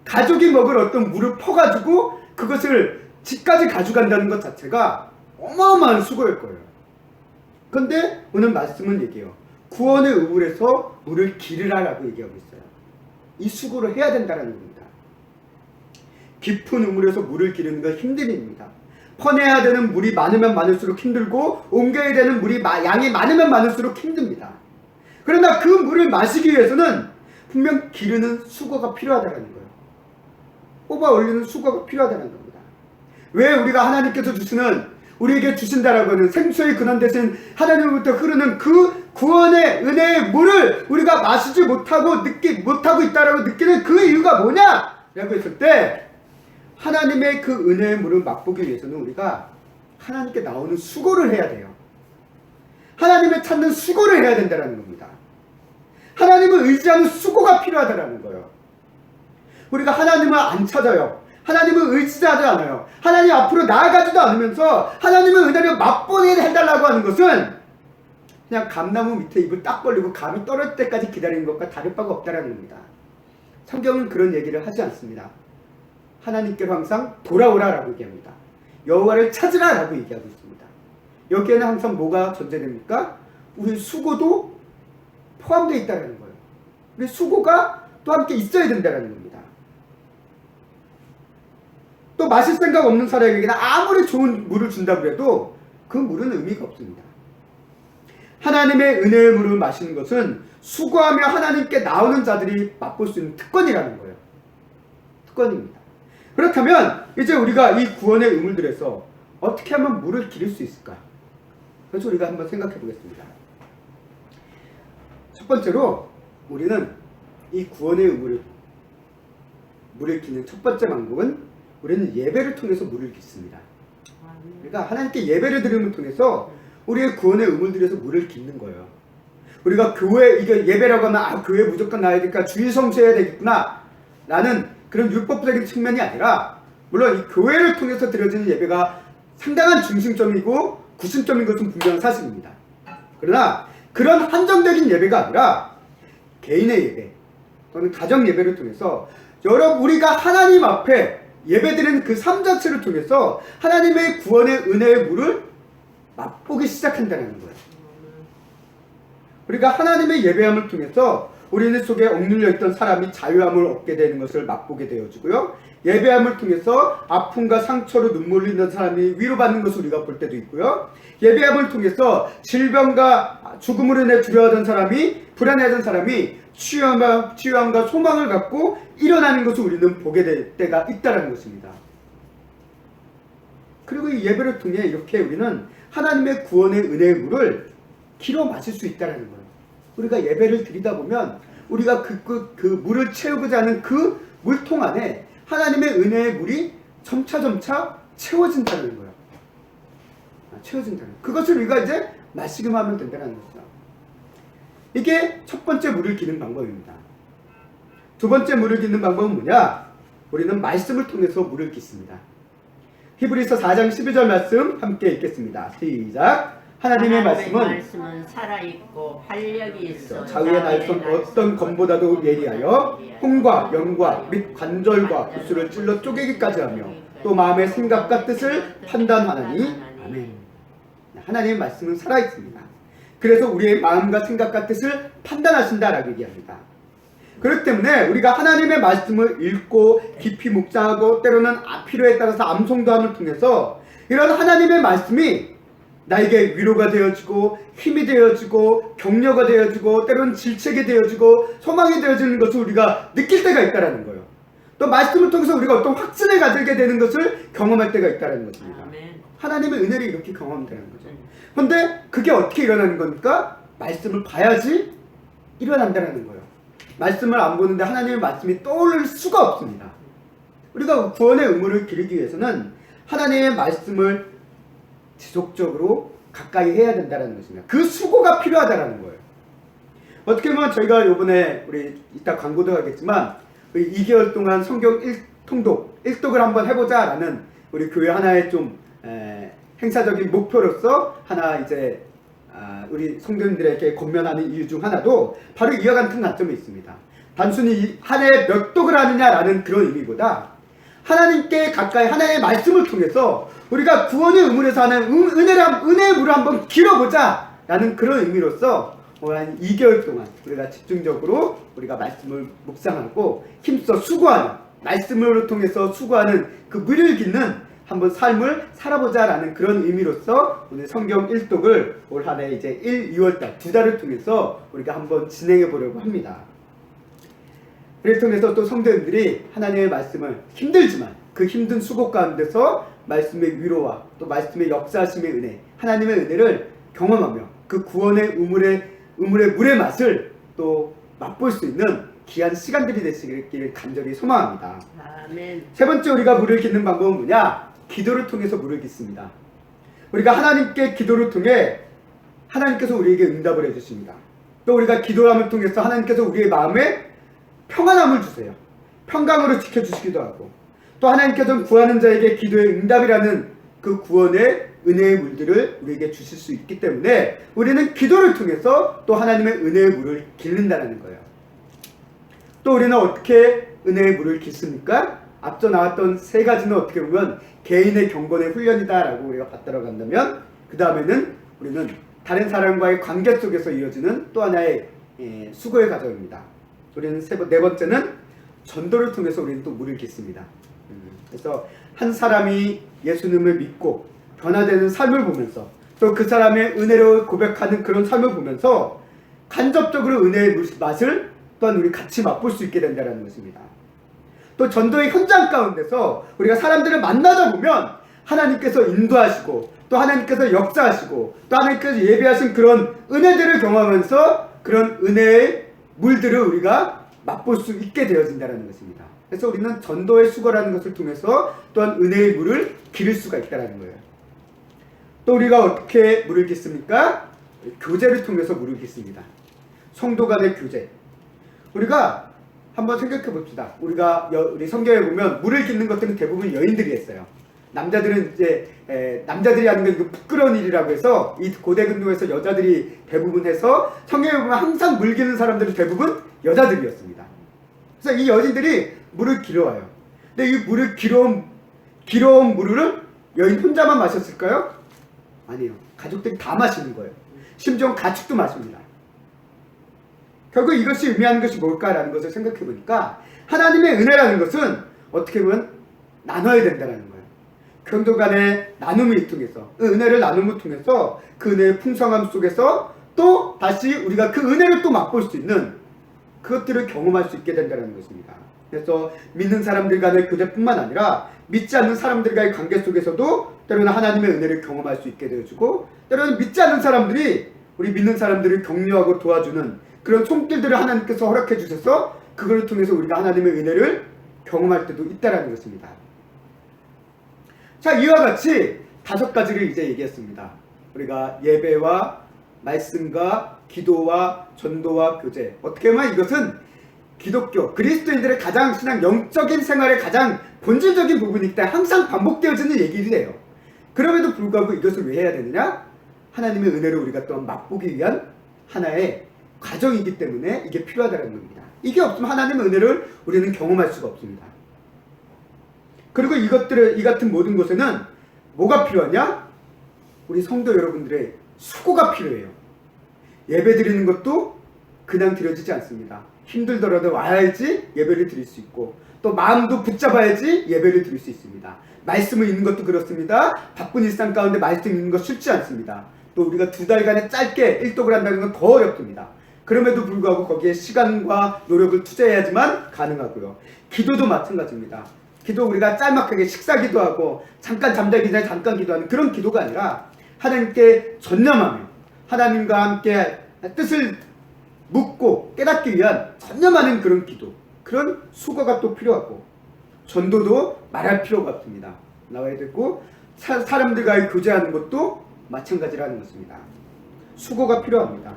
가족이 먹을 어떤 물을 퍼가지고 그것을 집까지 가져간다는 것 자체가 어마어마한 수고일 거예요. 그런데 오늘 말씀은 얘기해요. 구원의 우물에서 물을 기르라라고 얘기하고 있어요. 이 수고를 해야 된다는 겁니다. 깊은 우물에서 물을 기르는 건 힘든 일입니다. 퍼내야 되는 물이 많으면 많을수록 힘들고 옮겨야 되는 물이 양이 많으면 많을수록 힘듭니다. 그러나 그 물을 마시기 위해서는 분명 기르는 수고가 필요하다는 거예요. 뽑아 올리는 수고가 필요하다는 겁니다. 왜 우리가 하나님께서 주시는 우리에게 주신다라고 하는 생수의 근원 대신 하나님으로부터 흐르는 그 구원의 은혜의 물을 우리가 마시지 못하고 있다라고 느끼는 그 이유가 뭐냐라고 했을 때 하나님의 그 은혜의 물을 맛보기 위해서는 우리가 하나님께 나오는 수고를 해야 돼요. 하나님을 찾는 수고를 해야 된다는 겁니다. 하나님을 의지하는 수고가 필요하다는 거예요. 우리가 하나님을 안 찾아요. 하나님을 의지하지 않아요. 하나님 앞으로 나아가지도 않으면서 하나님의 은혜를 맛보게 해달라고 하는 것은 그냥 감나무 밑에 입을 딱 벌리고 감이 떨어질 때까지 기다리는 것과 다를 바가 없다는 겁니다. 성경은 그런 얘기를 하지 않습니다. 하나님께로 항상 돌아오라라고 얘기합니다. 여호와를 찾으라라고 얘기하고 있습니다. 여기에는 항상 뭐가 존재됩니까? 우리 수고도 포함되어 있다는 거예요. 우리 수고가 또 함께 있어야 된다는 겁니다. 또 마실 생각 없는 사람에게는 아무리 좋은 물을 준다고 해도 그 물은 의미가 없습니다. 하나님의 은혜의 물을 마시는 것은 수고하며 하나님께 나오는 자들이 맛볼 수 있는 특권이라는 거예요. 특권입니다. 그렇다면 이제 우리가 이 구원의 우물들에서 어떻게 하면 물을 기를 수 있을까? 그래서 우리가 한번 생각해 보겠습니다. 첫 번째로 우리는 이 구원의 물을 기는 첫 번째 방법은 우리는 예배를 통해서 물을 깃습니다. 그러니까 하나님께 예배를 드림을 통해서 우리의 구원의 우물들에서 물을 깃는 거예요. 우리가 교회, 이게 예배라고 하면 교회 무조건 나야 되니까 주일 성수해야 되겠구나 라는 그런 율법적인 측면이 아니라, 물론 이 교회를 통해서 드려지는 예배가 상당한 중심점이고 구심점인 것은 분명한 사실입니다. 그러나 그런 한정적인 예배가 아니라 개인의 예배 또는 가정 예배를 통해서 우리가 하나님 앞에 예배드리는 그 삶 자체를 통해서 하나님의 구원의 은혜의 물을 맛보기 시작한다는 거예요. 우리가 하나님의 예배함을 통해서 우리는 속에 억눌려 있던 사람이 자유함을 얻게 되는 것을 맛보게 되어지고요. 예배함을 통해서 아픔과 상처로 눈물 흘리는 사람이 위로받는 것을 우리가 볼 때도 있고요. 예배함을 통해서 질병과 죽음으로 인해 두려워하던 사람이, 불안해하던 사람이 치유함과 소망을 갖고 일어나는 것을 우리는 보게 될 때가 있다는 것입니다. 그리고 이 예배를 통해 이렇게 우리는 하나님의 구원의 은혜의 물을 길어 마실 수 있다는 거예요. 우리가 예배를 드리다 보면 우리가 그 물을 채우고자 하는 그 물통 안에 하나님의 은혜의 물이 점차 채워진다는 거예요. 채워진다는 거예요. 그것을 우리가 이제 마시기만 하면 된다는 거죠. 이게 첫 번째 물을 기는 방법입니다. 두 번째 물을 기는 방법은 뭐냐? 우리는 말씀을 통해서 물을 깃습니다. 히브리서 4장 12절 말씀 함께 읽겠습니다. 시작. 하나님의 말씀은 살아있고 활력이 있어 자위의 날선 어떤 검보다도 예리하여 혼과 영과 및 관절과 구수를 찔러 쪼개기까지 하며 또 마음의 생각과 뜻을 판단하나니. 아멘. 하나님의 말씀은 살아있습니다. 그래서 우리의 마음과 생각과 뜻을 판단하신다라고 얘기합니다. 그렇기 때문에 우리가 하나님의 말씀을 읽고 깊이 묵상하고 때로는 필요에 따라서 암송도함을 통해서 이런 하나님의 말씀이 나에게 위로가 되어지고 힘이 되어지고 격려가 되어지고 때로는 질책이 되어지고 소망이 되어지는 것을 우리가 느낄 때가 있다는 거예요. 또 말씀을 통해서 우리가 어떤 확신을 가지게 되는 것을 경험할 때가 있다는 것입니다. 아멘. 하나님의 은혜를 이렇게 경험되는 거죠. 그런데 그게 어떻게 일어나는 겁니까? 말씀을 봐야지 일어난다는 거예요. 말씀을 안 보는데 하나님의 말씀이 떠오를 수가 없습니다. 우리가 구원의 의무를 기르기 위해서는 하나님의 말씀을 지속적으로 가까이 해야 된다는 것입니다. 그 수고가 필요하다는 거예요. 어떻게 보면 저희가 이번에 우리 이따 광고도 하겠지만 2개월 동안 성경 통독, 일독을 한번 해보자라는 우리 교회 하나의 좀 행사적인 목표로서 하나 이제 우리 성도님들에게 권면하는 이유 중 하나도 바로 이와 같은 관점이 있습니다. 단순히 한 해에 몇 독을 하느냐라는 그런 의미보다 하나님께 가까이 하나님의 말씀을 통해서 우리가 구원의 의문에서 하는 은혜의 물을 한번 길어보자 라는 그런 의미로서 한 2개월 동안 우리가 집중적으로 우리가 말씀을 묵상하고 힘써 수고하는, 말씀을 통해서 수고하는 그 물을 깃는 한번 삶을 살아보자 라는 그런 의미로서 오늘 성경 1독을 올 한 해 이제 2월달 2달을 통해서 우리가 한번 진행해 보려고 합니다. 그를 통해서 또 성도님들이 하나님의 말씀을 힘들지만 그 힘든 수고 가운데서 말씀의 위로와 또 말씀의 역사하심의 은혜, 하나님의 은혜를 경험하며 그 구원의 우물의 물의 맛을 또 맛볼 수 있는 귀한 시간들이 되시기를 간절히 소망합니다. 아멘. 세 번째 우리가 물을 깃는 방법은 뭐냐? 기도를 통해서 물을 깃습니다. 우리가 하나님께 기도를 통해 하나님께서 우리에게 응답을 해주십니다. 또 우리가 기도함을 통해서 하나님께서 우리의 마음에 평안함을 주세요. 평강으로 지켜주시기도 하고 또 하나님께서는 구하는 자에게 기도의 응답이라는 그 구원의 은혜의 물들을 우리에게 주실 수 있기 때문에 우리는 기도를 통해서 또 하나님의 은혜의 물을 깃는다는 거예요. 또 우리는 어떻게 은혜의 물을 깃습니까? 앞서 나왔던 세 가지는 어떻게 보면 개인의 경건의 훈련이다라고 우리가 받들어 간다면 그 다음에는 우리는 다른 사람과의 관계 속에서 이어지는 또 하나의 수고의 과정입니다. 우리는 네 번째는 전도를 통해서 우리는 또 물을 깃습니다. 그래서 한 사람이 예수님을 믿고 변화되는 삶을 보면서 또 그 사람의 은혜로 고백하는 그런 삶을 보면서 간접적으로 은혜의 맛을 또한 우리 같이 맛볼 수 있게 된다는 것입니다. 또 전도의 현장 가운데서 우리가 사람들을 만나다 보면 하나님께서 인도하시고 또 하나님께서 역사하시고 또 하나님께서 예비하신 그런 은혜들을 경험하면서 그런 은혜의 물들을 우리가 맛볼 수 있게 되어진다는 것입니다. 그래서 우리는 전도의 수고라는 것을 통해서 또한 은혜의 물을 기를 수가 있다는 거예요. 또 우리가 어떻게 물을 깃습니까? 교제를 통해서 물을 깃습니다. 성도 간의 교제. 우리가 한번 생각해 봅시다. 우리 성경에 보면 물을 깃는 것들은 대부분 여인들이 했어요. 남자들은 이제 남자들이 하는 게 부끄러운 일이라고 해서 이 고대 근동에서 여자들이 대부분 해서 성경에 보면 항상 물 기는 사람들은 대부분 여자들이었습니다. 그래서 이 여인들이 물을 길어와요. 근데 이 물을 길어온 물을 여인 혼자만 마셨을까요? 아니에요. 가족들이 다 마시는 거예요. 심지어 가축도 마십니다. 결국 이것이 의미하는 것이 뭘까라는 것을 생각해 보니까 하나님의 은혜라는 것은 어떻게 보면 나눠야 된다는 거예요. 성도 간의 나눔을 통해서 은혜를 나눔을 통해서 그 은혜의 풍성함 속에서 또 다시 우리가 그 은혜를 또 맛볼 수 있는 그것들을 경험할 수 있게 된다는 것입니다. 그래서 믿는 사람들 간의 교제뿐만 아니라 믿지 않는 사람들과의 관계 속에서도 때로는 하나님의 은혜를 경험할 수 있게 되어주고 때로는 믿지 않는 사람들이 우리 믿는 사람들을 격려하고 도와주는 그런 손길들을 하나님께서 허락해 주셔서 그걸 통해서 우리가 하나님의 은혜를 경험할 때도 있다는 것입니다. 자, 이와 같이 5가지를 이제 얘기했습니다. 우리가 예배와 말씀과 기도와 전도와 교제. 어떻게 보면 이것은 기독교, 그리스도인들의 가장 신앙 영적인 생활의 가장 본질적인 부분이기 때문에 항상 반복되어지는 얘기들이에요. 그럼에도 불구하고 이것을 왜 해야 되느냐? 하나님의 은혜를 우리가 또한 맛보기 위한 하나의 과정이기 때문에 이게 필요하다는 겁니다. 이게 없으면 하나님의 은혜를 우리는 경험할 수가 없습니다. 그리고 이 같은 모든 것에는 뭐가 필요하냐? 우리 성도 여러분들의 수고가 필요해요. 예배 드리는 것도 그냥 드려지지 않습니다. 힘들더라도 와야지 예배를 드릴 수 있고 또 마음도 붙잡아야지 예배를 드릴 수 있습니다. 말씀을 읽는 것도 그렇습니다. 바쁜 일상 가운데 말씀 읽는 거 쉽지 않습니다. 또 우리가 2달간에 짧게 일독을 한다는 건 더 어렵습니다. 그럼에도 불구하고 거기에 시간과 노력을 투자해야지만 가능하고요. 기도도 마찬가지입니다. 기도 우리가 짤막하게 식사 기도하고 잠깐 잠자기 전에 잠깐 기도하는 그런 기도가 아니라 하나님께 전념하며 하나님과 함께 뜻을 묻고 깨닫기 위한 전념하는 그런 기도, 그런 수고가 또 필요하고 전도도 말할 필요가 없습니다. 나와야 되고 사람들과의 교제하는 것도 마찬가지라는 것입니다. 수고가 필요합니다.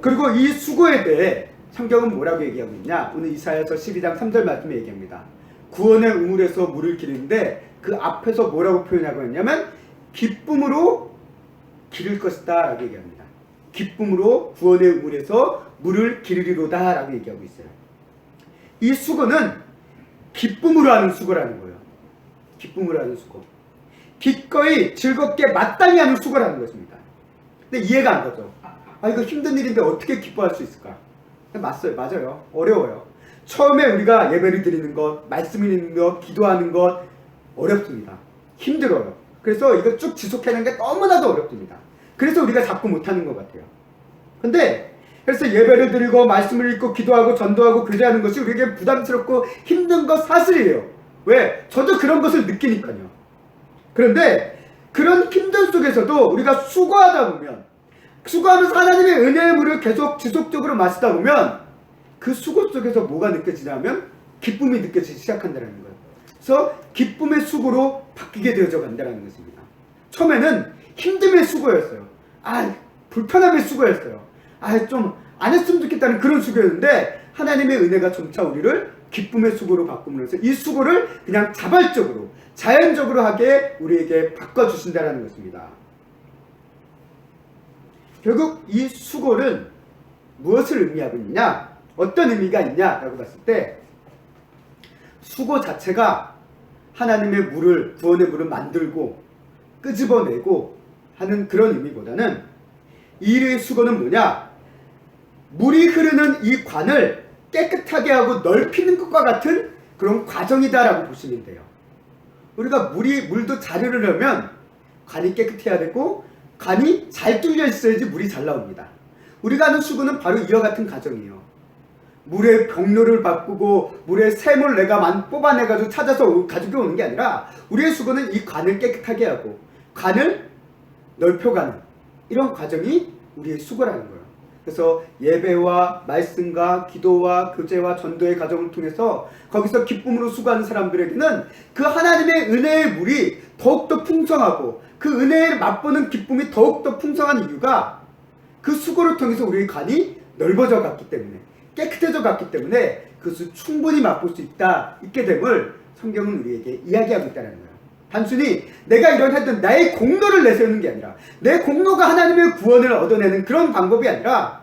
그리고 이 수고에 대해 성경은 뭐라고 얘기하고 있냐? 오늘 이사야서 12장 3절 말씀에 얘기합니다. 구원의 우물에서 물을 기르는데 그 앞에서 뭐라고 표현하고 있냐면 기쁨으로 기를 것이다 라고 얘기합니다. 기쁨으로 구원의 우물에서 물을 기르리로다 라고 얘기하고 있어요. 이 수고는 기쁨으로 하는 수고라는 거예요. 기쁨으로 하는 수고. 기꺼이 즐겁게 마땅히 하는 수고라는 것입니다. 근데 이해가 안 가죠. 아, 이거 힘든 일인데 어떻게 기뻐할 수 있을까? 맞아요. 어려워요. 처음에 우리가 예배를 드리는 것, 말씀을 읽는 것, 기도하는 것 어렵습니다. 힘들어요. 그래서 이거 쭉 지속하는 게 너무나도 어렵습니다. 그래서 우리가 자꾸 못하는 것 같아요. 근데 그래서 예배를 드리고 말씀을 읽고 기도하고 전도하고 교제하는 것이 우리에게 부담스럽고 힘든 것 사실이에요. 왜? 저도 그런 것을 느끼니까요. 그런데 그런 힘든 속에서도 우리가 수고하다 보면, 수고하면서 하나님의 은혜의 물을 계속 지속적으로 마시다 보면 그 수고 속에서 뭐가 느껴지냐면 기쁨이 느껴지기 시작한다는 거예요. 그래서 기쁨의 수고로 바뀌게 되어져 간다는 것입니다. 처음에는 힘듦의 수고였어요. 불편함의 수고였어요. 좀 안 했으면 좋겠다는 그런 수고였는데 하나님의 은혜가 점차 우리를 기쁨의 수고로 바꾸면서 이 수고를 그냥 자발적으로 자연적으로 하게 우리에게 바꿔주신다는 것입니다. 결국 이 수고는 무엇을 의미하고 있냐, 어떤 의미가 있냐라고 봤을 때 수고 자체가 하나님의 물을, 구원의 물을 만들고 끄집어내고 하는 그런 의미보다는 이 일의 수고는 뭐냐, 물이 흐르는 이 관을 깨끗하게 하고 넓히는 것과 같은 그런 과정이다라고 보시면 돼요. 우리가 물도 잘 흐르려면 관이 깨끗해야 되고 관이 잘 뚫려 있어야지 물이 잘 나옵니다. 우리가 하는 수고는 바로 이와 같은 과정이에요. 물의 경로를 바꾸고 물의 샘을 내가 뽑아내가지고 찾아서 가지고 오는 게 아니라 우리의 수고는 이 관을 깨끗하게 하고 관을 넓혀가는 이런 과정이 우리의 수고라는 거예요. 그래서 예배와 말씀과 기도와 교제와 전도의 과정을 통해서 거기서 기쁨으로 수고하는 사람들에게는 그 하나님의 은혜의 물이 더욱더 풍성하고 그 은혜를 맛보는 기쁨이 더욱더 풍성한 이유가 그 수고를 통해서 우리의 관이 넓어져 갔기 때문에, 깨끗해져 갔기 때문에 그것을 충분히 맛볼 수 있게 됨을 성경은 우리에게 이야기하고 있다는 거예요. 단순히 내가 이런 나의 공로를 내세우는 게 아니라 내 공로가 하나님의 구원을 얻어내는 그런 방법이 아니라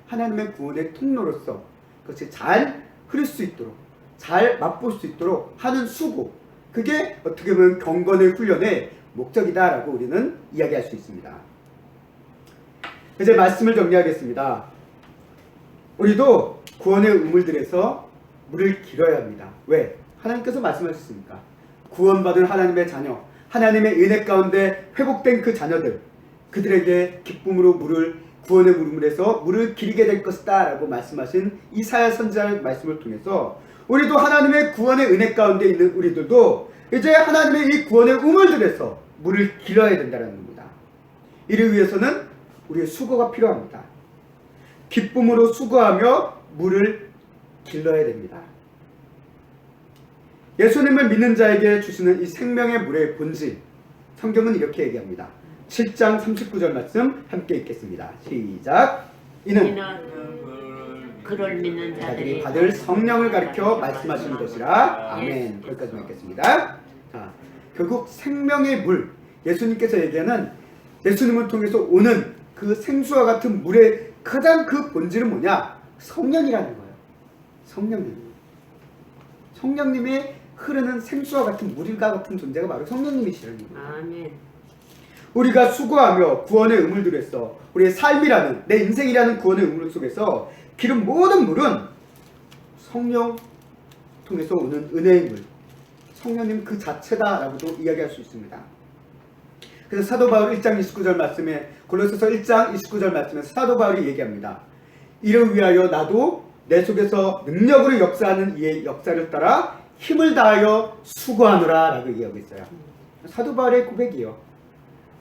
하나님의 구원의 통로로서 그것이 잘 흐를 수 있도록, 잘 맛볼 수 있도록 하는 수고, 그게 어떻게 보면 경건의 훈련의 목적이다라고 우리는 이야기할 수 있습니다. 이제 말씀을 정리하겠습니다. 우리도 구원의 우물들에서 물을 길어야 합니다. 왜? 하나님께서 말씀하셨으니까. 구원받은 하나님의 자녀, 하나님의 은혜 가운데 회복된 그 자녀들, 그들에게 기쁨으로 구원의 우물에서 물을 기르게 될 것이다 라고 말씀하신 이사야 선지자의 말씀을 통해서 우리도 하나님의 구원의 은혜 가운데 있는 우리들도 이제 하나님의 이 구원의 우물들에서 물을 길어야 된다는 겁니다. 이를 위해서는 우리의 수고가 필요합니다. 기쁨으로 수고하며 물을 길러야 됩니다. 예수님을 믿는 자에게 주시는 이 생명의 물의 본질, 성경은 이렇게 얘기합니다. 7장 39절 말씀 함께 읽겠습니다. 시작. 이는 그를 믿는 자들이 받을 성령을 가리켜 말씀하시는 것이라. 아멘. 거기까지 읽겠습니다. 자, 결국 생명의 물, 예수님께서 얘기하는 예수님을 통해서 오는 그 생수와 같은 물의 가장 그 본질은 뭐냐? 성령이라는 거예요. 성령님의 흐르는 생수와 같은 물과 같은 존재가 바로 성령님이시라는 거예요. 아멘. 우리가 수고하며 구원의 우물들에서 우리의 삶이라는, 내 인생이라는 구원의 우물 속에서 기른 모든 물은 성령 통해서 오는 은혜의 물, 성령님 그 자체다라고도 이야기할 수 있습니다. 그래서 사도 바울 1장 29절 말씀에, 골로새서 1장 29절 말씀에서 사도 바울이 얘기합니다. 이를 위하여 나도 내 속에서 능력으로 역사하는 이의 역사를 따라 힘을 다하여 수고하노라 라고 얘기하고 있어요. 사도 바울의 고백이요.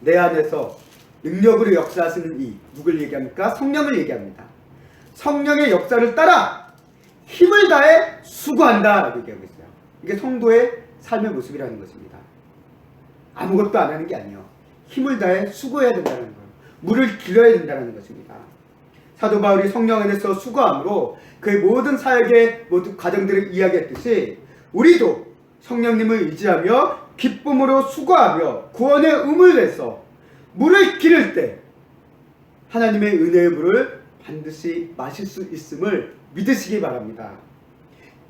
내 안에서 능력으로 역사하시는 이, 누굴 얘기합니까? 성령을 얘기합니다. 성령의 역사를 따라 힘을 다해 수고한다 라고 얘기하고 있어요. 이게 성도의 삶의 모습이라는 것입니다. 아무것도 안 하는 게 아니에요. 힘을 다해 수고해야 된다는 거예요. 물을 길러야 된다는 것입니다. 사도 바울이 성령 안에서 수고함으로 그의 모든 사역의 모든 과정들을 이야기했듯이 우리도 성령님을 의지하며 기쁨으로 수고하며 구원의 의무를 내서 물을 기를 때 하나님의 은혜의 물을 반드시 마실 수 있음을 믿으시기 바랍니다.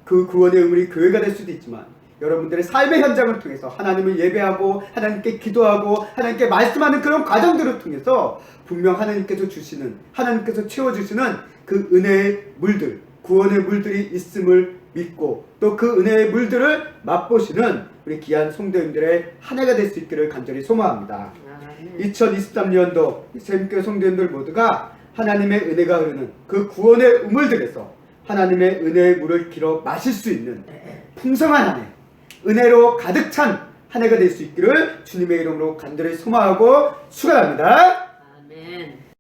그 구원의 의물이 교회가 될 수도 있지만 여러분들의 삶의 현장을 통해서 하나님을 예배하고 하나님께 기도하고 하나님께 말씀하는 그런 과정들을 통해서 분명 하나님께서 주시는, 하나님께서 채워주시는 그 은혜의 물들, 구원의 물들이 있음을 믿고 또 그 은혜의 물들을 맛보시는 우리 귀한 성도님들의 한 해가 될 수 있기를 간절히 소망합니다. 2023년도 샘교회 성도님들 모두가 하나님의 은혜가 흐르는 그 구원의 우물들에서 하나님의 은혜의 물을 길어 마실 수 있는 풍성한 한 해, 은혜로 가득 찬 한 해가 될 수 있기를 주님의 이름으로 간절히 소망하고 축원합니다.